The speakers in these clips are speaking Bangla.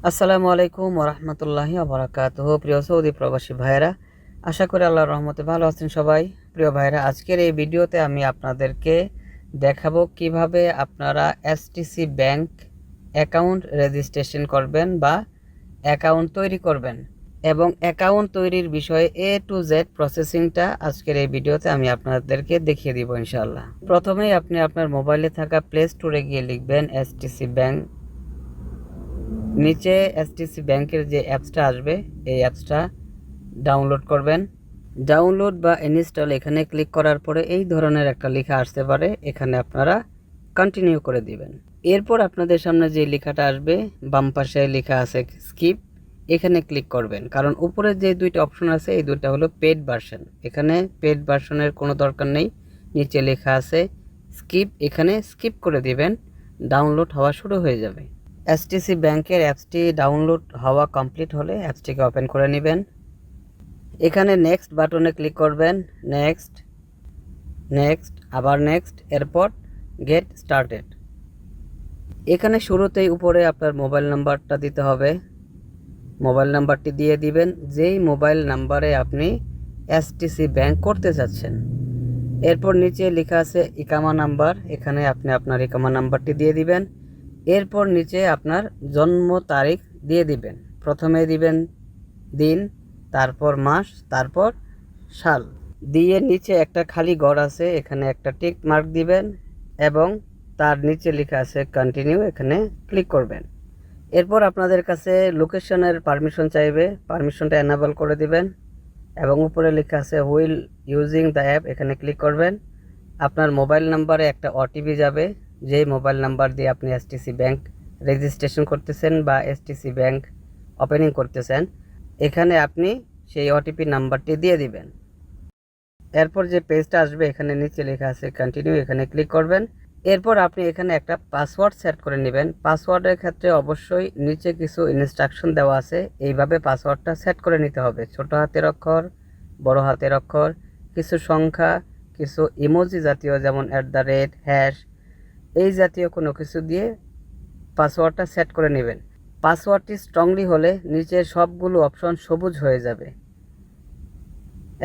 আসসালামু আলাইকুম ওরহমতুল্লাহি ওবরাকাতুহু। প্রিয় সৌদি প্রবাসী ভাইরা, আশা করি আল্লাহর রহমতে ভালো আছেন সবাই। প্রিয় ভাইরা, আজকের এই ভিডিওতে আমি আপনাদেরকে দেখাবো কিভাবে আপনারা এসটিসি ব্যাংক অ্যাকাউন্ট রেজিস্ট্রেশন করবেন বা অ্যাকাউন্ট তৈরি করবেন, এবং অ্যাকাউন্ট তৈরির বিষয়ে A to Z প্রসেসিংটা আজকের এই ভিডিওতে আমি আপনাদেরকে দেখিয়ে দিব ইনশাআল্লাহ। প্রথমেই আপনি আপনার মোবাইলে থাকা প্লে স্টোরে গিয়ে লিখবেন এসটিসি ব্যাংক। নিচে এসটিসি ব্যাংকের যে অ্যাপসটা আসবে এই অ্যাপসটা ডাউনলোড করবেন। ডাউনলোড বা ইনস্টল এখানে ক্লিক করার পরে এই ধরনের একটা লেখা আসতে পারে, এখানে আপনারা কন্টিনিউ করে দিবেন। এরপর আপনাদের সামনে যে লেখাটা আসবে বাম পাশে লেখা আছে স্কিপ, এখানে ক্লিক করবেন, কারণ উপরে যে দুইটা অপশন আছে এই দুইটা হলো পেড ভার্সন। এখানে পেড ভার্সনের কোনো দরকার নেই। নিচে লেখা আছে স্কিপ, এখানে স্কিপ করে দিবেন। ডাউনলোড হওয়া শুরু হয়ে যাবে। এসটিসি ব্যাংকের অ্যাপসটি ডাউনলোড হওয়া কমপ্লিট হলে অ্যাপসটিকে ওপেন করে নেবেন। এখানে নেক্সট বাটনে ক্লিক করবেন, নেক্সট নেক্সট আবার নেক্সট, এরপর গেট স্টার্টেড। এখানে শুরুতেই উপরে আপনার মোবাইল নাম্বারটা দিতে হবে। মোবাইল নাম্বারটি দিয়ে দিবেন যেই মোবাইল নাম্বারে আপনি এসটিসি ব্যাংক করতে চাচ্ছেন। এরপর নিচে লেখা আছে ইকামা নাম্বার, এখানে আপনি আপনার ইকামা নাম্বারটি দিয়ে দিবেন। এরপর নিচে আপনার জন্ম তারিখ দিয়ে দিবেন। প্রথমে দিবেন দিন, তারপর মাস, তারপর সাল। দিয়ে নিচে একটা খালি ঘর আছে, এখানে একটা টিক মার্ক দিবেন এবং তার নিচে লেখা আছে কন্টিনিউ, এখানে ক্লিক করবেন। এরপর আপনাদের কাছে লোকেশনের পারমিশন চাইবে, পারমিশনটা এনাবল করে দিবেন এবং উপরে লেখা আছে হুইল ইউজিং দ্য অ্যাপ, এখানে ক্লিক করবেন। আপনার মোবাইল নাম্বারে একটা ওটিপি যাবে, যেই মোবাইল নাম্বার দিয়ে আপনি এসটিসি ব্যাংক রেজিস্ট্রেশন করতেছেন বা এসটিসি ব্যাংক ওপেনিং করতেছেন, এখানে আপনি সেই ওটিপি নাম্বারটি দিয়ে দিবেন। এরপর যে পেজটা আসবে এখানে নিচে লেখা আছে কন্টিনিউ, এখানে ক্লিক করবেন। এরপর আপনি এখানে একটা পাসওয়ার্ড সেট করে নেবেন। পাসওয়ার্ডের ক্ষেত্রে অবশ্যই নিচে কিছু ইনস্ট্রাকশন দেওয়া আছে, এইভাবে পাসওয়ার্ডটা সেট করে নিতে হবে। ছোট হাতের অক্ষর, বড় হাতের অক্ষর, কিছু সংখ্যা, কিছু ইমোজি জাতীয় যেমন @ হ্যাশ, এই জাতীয় কোনো কিছু দিয়ে পাসওয়ার্ডটা সেট করে নেবেন। পাসওয়ার্ডটি স্ট্রংলি হলে নিচের সবগুলো অপশন সবুজ হয়ে যাবে।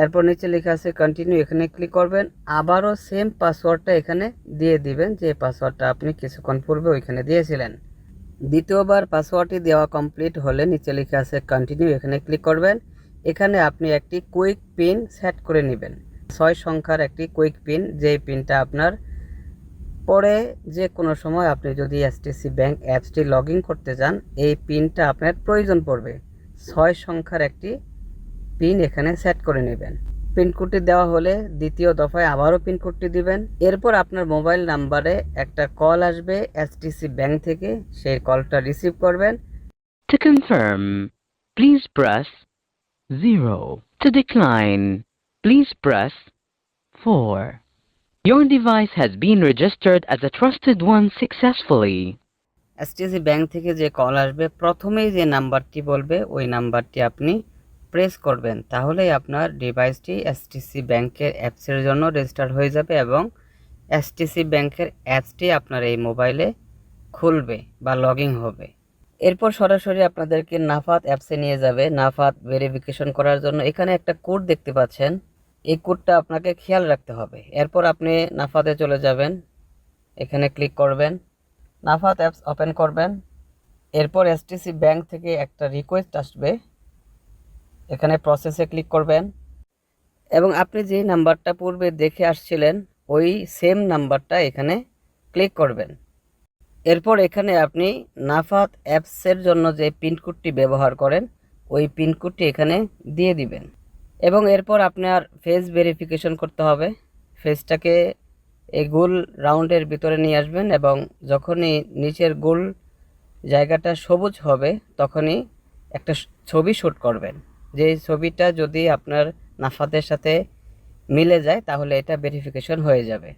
এরপর নিচে লেখা আছে কন্টিনিউ, এখানে ক্লিক করবেন। আবারও সেম পাসওয়ার্ডটা এখানে দিয়ে দিবেন, যে পাসওয়ার্ডটা আপনি কিছুক্ষণ পূর্বে ওইখানে দিয়েছিলেন। দ্বিতীয়বার পাসওয়ার্ডটি দেওয়া কমপ্লিট হলে নিচে লেখা আছে কন্টিনিউ, এখানে ক্লিক করবেন। এখানে আপনি একটি কুইক পিন সেট করে নেবেন, 6 সংখ্যার একটি কুইক পিন, যেই পিনটা আপনার পরে যে কোনো সময় আপনি যদি এসটিসি ব্যাংক অ্যাপসটি লগ ইন করতে চান, এই পিনটা আপনার প্রয়োজন পড়বে। 6 সংখ্যার একটি পিন এখানে সেট করে নেবেন। পিনকোডটি দেওয়া হলে দ্বিতীয় দফায় আবারও পিনকোডটি দিবেন। এরপর আপনার মোবাইল নাম্বারে একটা কল আসবে এসটিসি ব্যাংক থেকে, সেই কলটা রিসিভ করবেন। To confirm, please press 0. To decline, please press 4. Your device has been registered as a trusted one successfully. STC bank থেকে যে কল আসবে প্রথমেই যে নাম্বারটি বলবে ওই নাম্বারটি আপনি প্রেস করবেন, তাহলেই আপনার ডিভাইসটি এসটিসি ব্যাংকের অ্যাপসের জন্য রেজিস্টার হয়ে যাবে এবং এসটিসি ব্যাংকের অ্যাপসটি আপনার এই মোবাইলে খুলবে বা লগ ইন হবে। এরপর সরাসরি আপনাদেরকে নাফাত অ্যাপসে নিয়ে যাবে নাফাত ভেরিফিকেশন করার জন্য। এখানে একটা কোড দেখতে পাচ্ছেন, এই কোডটা আপনাকে খেয়াল রাখতে হবে। এরপর আপনি নাফাতে চলে যাবেন, এখানে ক্লিক করবেন, নাফাত অ্যাপস ওপেন করবেন। এরপর এসটিসি ব্যাংক থেকে একটা রিকোয়েস্ট আসবে, এখানে প্রসেসে ক্লিক করবেন এবং আপনি যে নাম্বারটা পূর্বে দেখে আসছিলেন ওই সেম নাম্বারটা এখানে ক্লিক করবেন। এরপর এখানে আপনি নাফাত অ্যাপসের জন্য যে পিনকোডটি ব্যবহার করেন ওই পিনকোডটি এখানে দিয়ে দিবেন এবং এরপর আপনার ফেস ভেরিফিকেশন করতে হবে। ফেসটাকে এই গোল রাউন্ডের ভিতরে নিয়ে আসবেন এবং যখনই নিচের গোল জায়গাটা সবুজ হবে তখনই একটা ছবি শ্যুট করবেন। যে ছবিটা যদি আপনার নাফাতের সাথে মিলে যায় তাহলে এটা ভেরিফিকেশন হয়ে যাবে।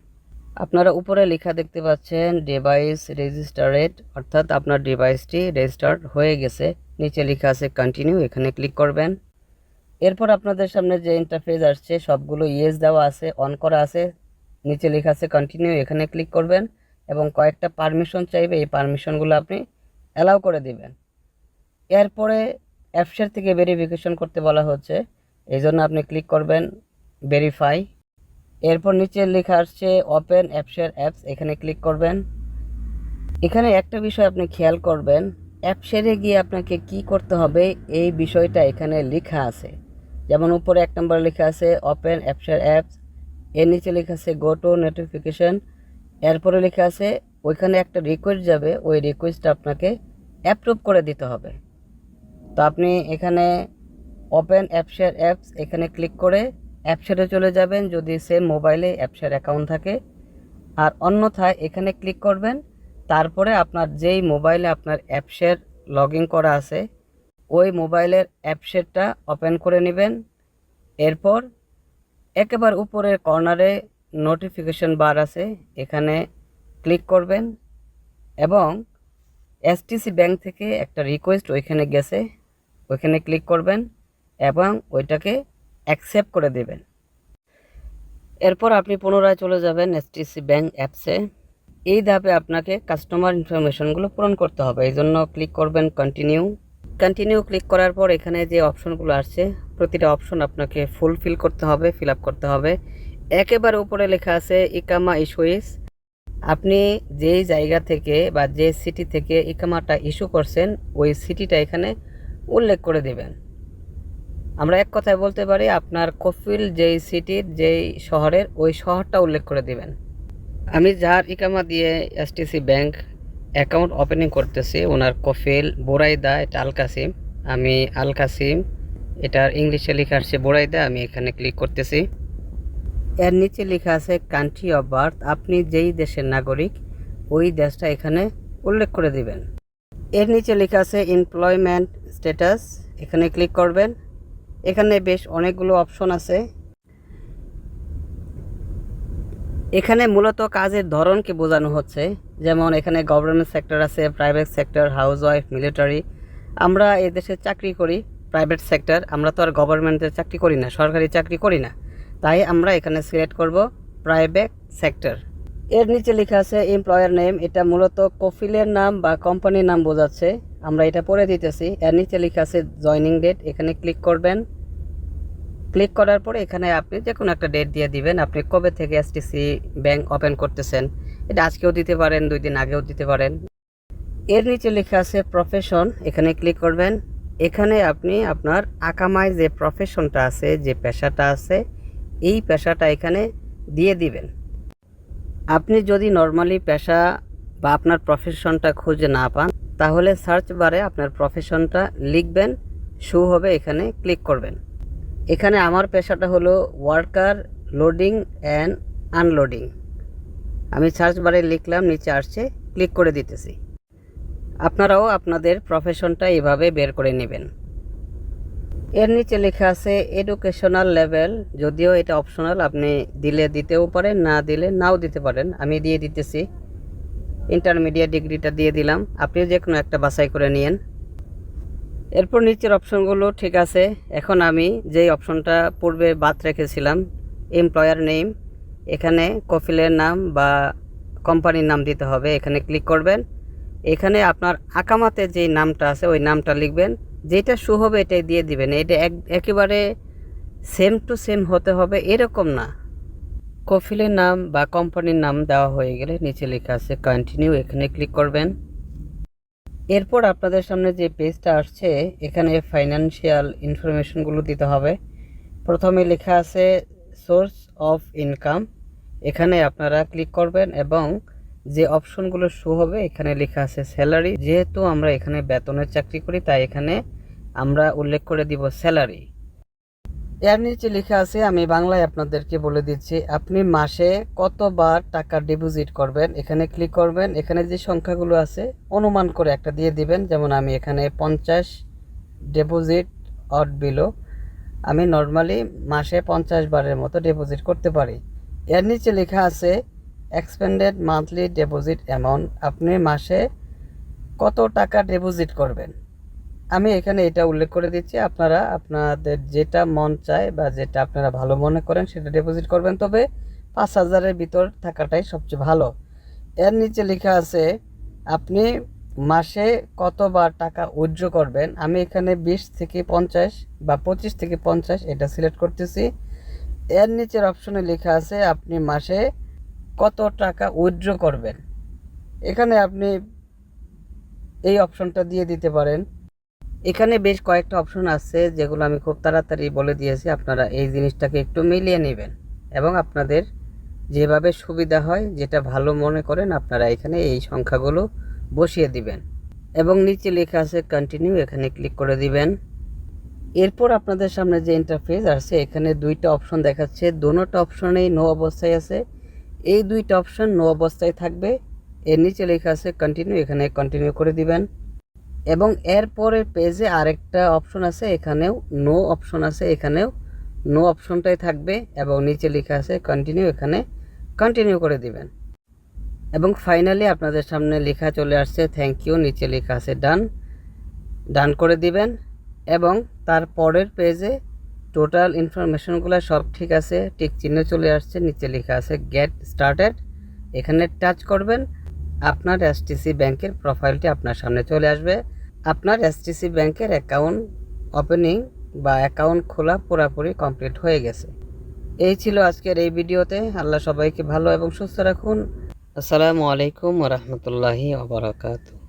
আপনারা উপরে লেখা দেখতে পাচ্ছেন ডিভাইস রেজিস্টারেড, অর্থাৎ আপনার ডিভাইসটি রেজিস্টার্ড হয়ে গেছে। নিচে লেখা আছে কন্টিনিউ, এখানে ক্লিক করবেন। এরপর আপনাদের সামনে যে ইন্টারফেস আসছে সবগুলো ইয়েস দেওয়া আছে, অন করা আছে। নিচে লেখা আছে কন্টিনিউ, এখানে ক্লিক করবেন এবং কয়েকটা পারমিশন চাইবে, এই পারমিশনগুলো আপনি অ্যালাউ করে দিবেন। এরপরে অ্যাপসের থেকে ভেরিফিকেশন করতে বলা হচ্ছে, এই জন্য আপনি ক্লিক করবেন ভেরিফাই। এরপর নিচে লেখা আসছে ওপেন অ্যাপসের অ্যাপস, এখানে ক্লিক করবেন। এখানে একটা বিষয় আপনি খেয়াল করবেন, অ্যাপসেরে গিয়ে আপনাকে কি করতে হবে এই বিষয়টা এখানে লেখা আছে। যেমন উপরে 1 নম্বরে লেখা আছে ওপেন অ্যাপসের অ্যাপস, এর নিচে লেখা আছে গো টু নোটিফিকেশন, এরপরে লেখা আছে ওইখানে একটা রিকোয়েস্ট যাবে, ওই রিকোয়েস্টটা আপনাকে অ্যাপ্রুভ করে দিতে হবে। তো আপনি এখানে ওপেন অ্যাপসের অ্যাপস এখানে ক্লিক করে অ্যাপসেরে চলে যাবেন যদি সেম মোবাইলে অ্যাপসের অ্যাকাউন্ট থাকে, আর অন্যথায় এখানে ক্লিক করবেন। তারপরে আপনার যেই মোবাইলে আপনার অ্যাপসের লগ ইন করা আছে ওই মোবাইলের অ্যাপসেরটা ওপেন করে নেবেন। এরপর একেবারে উপরের কর্নারে নোটিফিকেশন বার আছে, এখানে ক্লিক করবেন এবং এসটিসি ব্যাংক থেকে একটা রিকোয়েস্ট ওইখানে গেছে, ওইখানে ক্লিক করবেন এবং ওইটাকে অ্যাকসেপ্ট করে দেবেন। এরপর আপনি পুনরায় চলে যাবেন এসটিসি ব্যাংক অ্যাপসে। এই ধাপে আপনাকে কাস্টমার ইনফরমেশনগুলো পূরণ করতে হবে, এই জন্য ক্লিক করবেন কন্টিনিউ। কন্টিনিউ ক্লিক করার পর এখানে যে অপশনগুলো আসছে প্রতিটা অপশন আপনাকে ফুলফিল করতে হবে, ফিল আপ করতে হবে। একেবারে উপরে লেখা আছে ইকামা ইস্যুইস, আপনি যেই জায়গা থেকে বা যে সিটি থেকে ইকামাটা ইস্যু করছেন ওই সিটিটা এখানে উল্লেখ করে দেবেন। আমরা এক কথায় বলতে পারি আপনার কফিল যেই সিটির যেই শহরের ওই শহরটা উল্লেখ করে দিবেন। আমি যার ইকামা দিয়ে এসটিসি ব্যাংক অ্যাকাউন্ট ওপেনিং করতেছি ওনার কফিল বোরাইদা, এটা আল কাসিম, আমি আল কাসিম, এটার ইংলিশে লেখা আসছে বোরাইদা, আমি এখানে ক্লিক করতেছি। এর নিচে লেখা আছে কান্ট্রি অফ বার্থ, আপনি যেই দেশের নাগরিক ওই দেশটা এখানে উল্লেখ করে দিবেন। এর নিচে লেখা আছে এমপ্লয়মেন্ট স্ট্যাটাস, এখানে ক্লিক করবেন। এখানে বেশ অনেকগুলো অপশন আছে, এখানে মূলত কাজের ধরনকে বোঝানো হচ্ছে। যেমন এখানে গভর্নমেন্ট সেক্টর আছে, private sector, house wife, military. আমরা এদেশে চাকরি করি প্রাইভেট সেক্টর, আমরা তো আর গভর্নমেন্টের চাকরি করি না, সরকারি চাকরি করি না, তাই আমরা এখানে সিলেক্ট করব প্রাইভেট সেক্টর। এর নিচে লেখা আছে এমপ্লয়ার নেম, এটা মূলত কফিলের নাম বা কোম্পানির নাম বোঝাচ্ছে, আমরা এটা পড়ে দিতেছি। এর নিচে লেখা আছে জয়নিং ডেট, এখানে ক্লিক করবেন। ক্লিক করার পরে এখানে আপনি যে কোনো একটা ডেট দিয়ে দিবেন, আপনি কবে থেকে এসটিসি ব্যাংক ওপেন করতেছেন, এটা আজকেও দিতে পারেন, 2 দিন আগেও দিতে পারেন। এর নিচে লেখা আছে প্রফেশন, এখানে ক্লিক করবেন। এখানে আপনি আপনার আকামায় যে প্রফেশনটা আছে, যে পেশাটা আছে, এই পেশাটা এখানে দিয়ে দিবেন। আপনি যদি নর্মালি পেশা বা আপনার প্রফেশনটা খুঁজে না পান তাহলে সার্চ বারে আপনার প্রফেশনটা লিখবেন, শো হবে, এখানে ক্লিক করবেন। এখানে আমার পেশাটা হলো ওয়ার্কার লোডিং অ্যান্ড আনলোডিং, আমি সার্চ বারে লিখলাম, নিচে আসছে, ক্লিক করে দিতেছি। আপনারাও আপনাদের প্রফেশনটা এভাবে বের করে নেবেন। এর নিচে লেখা আছে এডুকেশনাল লেভেল, যদিও এটা অপশনাল, আপনি দিলে দিতেও পারেন, না দিলে নাও দিতে পারেন, আমি দিয়ে দিতেছি। ইন্টারমিডিয়েট ডিগ্রিটা দিয়ে দিলাম, আপনি যে কোনো একটা বাছাই করে নিন। এরপর নিচের অপশনগুলো ঠিক আছে। এখন আমি যেই অপশনটা পূর্বে বাদ রেখেছিলাম এমপ্লয়ার নেম, এখানে কফিলের নাম বা কোম্পানির নাম দিতে হবে, এখানে ক্লিক করবেন। এখানে আপনার আকামাতে যেই নামটা আছে ওই নামটা লিখবেন, যেটা শো হবে এটাই দিয়ে দিবেন। এটা একেবারে সেম টু সেম হতে হবে এরকম না। কফিলের নাম বা কোম্পানির নাম দেওয়া হয়ে গেলে নিচে লেখা আছে কন্টিনিউ, এখানে ক্লিক করবেন। এরপর আপনাদের সামনে যে পেজটা আসছে এখানে ফাইন্যান্সিয়াল ইনফরমেশনগুলো দিতে হবে। প্রথমে লেখা আছে সোর্স অফ ইনকাম, এখানে আপনারা ক্লিক করবেন এবং যে অপশনগুলো শো হবে এখানে লেখা আছে স্যালারি, যেহেতু আমরা এখানে বেতনের চাকরি করি তাই এখানে আমরা উল্লেখ করে দিব স্যালারি। এর নিচে লেখা আছে, আমি বাংলায় আপনাদেরকে বলে দিচ্ছি, আপনি মাসে কতবার টাকা ডিপোজিট করবেন, এখানে ক্লিক করবেন। এখানে যে সংখ্যাগুলো আছে অনুমান করে একটা দিয়ে দিবেন, যেমন আমি এখানে 50 ডিপোজিট অর বিলো, আমি নর্মালি মাসে 50 বারের মতো ডিপোজিট করতে পারি। এর নিচে লেখা আছে এক্সপেন্ডেড মান্থলি ডিপোজিট অ্যামাউন্ট, আপনি মাসে কত টাকা ডিপোজিট করবেন, আমি এখানে এটা উল্লেখ করে দিচ্ছি। আপনারা আপনাদের যেটা মন চায় বা যেটা আপনারা ভালো মনে করেন সেটা ডিপোজিট করবেন, তবে 5000-এর ভিতর থাকাটাই সবচেয়ে ভালো। এর নিচে লেখা আছে আপনি মাসে কতবার টাকা উইথড্র করবেন, আমি এখানে 20 থেকে 50 বা 25 থেকে 50 এটা সিলেক্ট করতেছি। এর নিচের অপশনে লেখা আছে আপনি মাসে কত টাকা উইথড্র করবেন। এখানে আপনি এই অপশনটা দিয়ে দিতে পারেন। এখানে বেশ কয়েকটা অপশন আছে যেগুলো আমি খুব তাড়াতাড়ি বলে দিয়েছি, আপনারা এই জিনিসটাকে একটু মিলিয়ে নেবেন এবং আপনাদের যেভাবে সুবিধা হয়, যেটা ভালো মনে করেন, আপনারা এখানে এই সংখ্যাগুলো বসিয়ে দিবেন এবং নিচে লেখা আছে কন্টিনিউ, এখানে ক্লিক করে দিবেন। এরপর আপনাদের সামনে যে ইন্টারফেস আসছে, এখানে দুইটা অপশন দেখাচ্ছে, দোনোটা অপশনেই নো অবস্থায় আছে। এই দুইটা অপশন নো অবস্থায় থাকবে। এর নিচে লেখা আছে কন্টিনিউ, এখানে কন্টিনিউ করে দিবেন এবং এরপরের পেজে আরেকটা অপশন আছে, এখানেও নো অপশন আছে, এখানেও নো অপশনটাই থাকবে এবং নিচে লেখা আছে কন্টিনিউ, এখানে কন্টিনিউ করে দিবেন এবং ফাইনালি আপনাদের সামনে লেখা চলে আসছে থ্যাংক ইউ, নিচে লেখা আছে ডান, ডান করে দিবেন এবং তারপরের পেজে টোটাল ইনফরমেশনগুলো সব ঠিক আছে, টিক চিহ্ন চলে আসছে, নিচে লেখা আছে গেট স্টার্টেড, এখানে টাচ করবেন। আপনার এসটিসি ব্যাংকের প্রোফাইলটি আপনার সামনে চলে আসবে। আপনার এসটিসি ব্যাংকের অ্যাকাউন্ট ওপেনিং বা অ্যাকাউন্ট খোলা পুরোপুরি কমপ্লিট হয়ে গেছে। এই ছিল আজকের এই ভিডিওতে। আল্লাহ সবাইকে ভালো এবং সুস্থ রাখুন। আসসালামু আলাইকুম ওয়া রাহমাতুল্লাহি ওয়া বারাকাতুহু।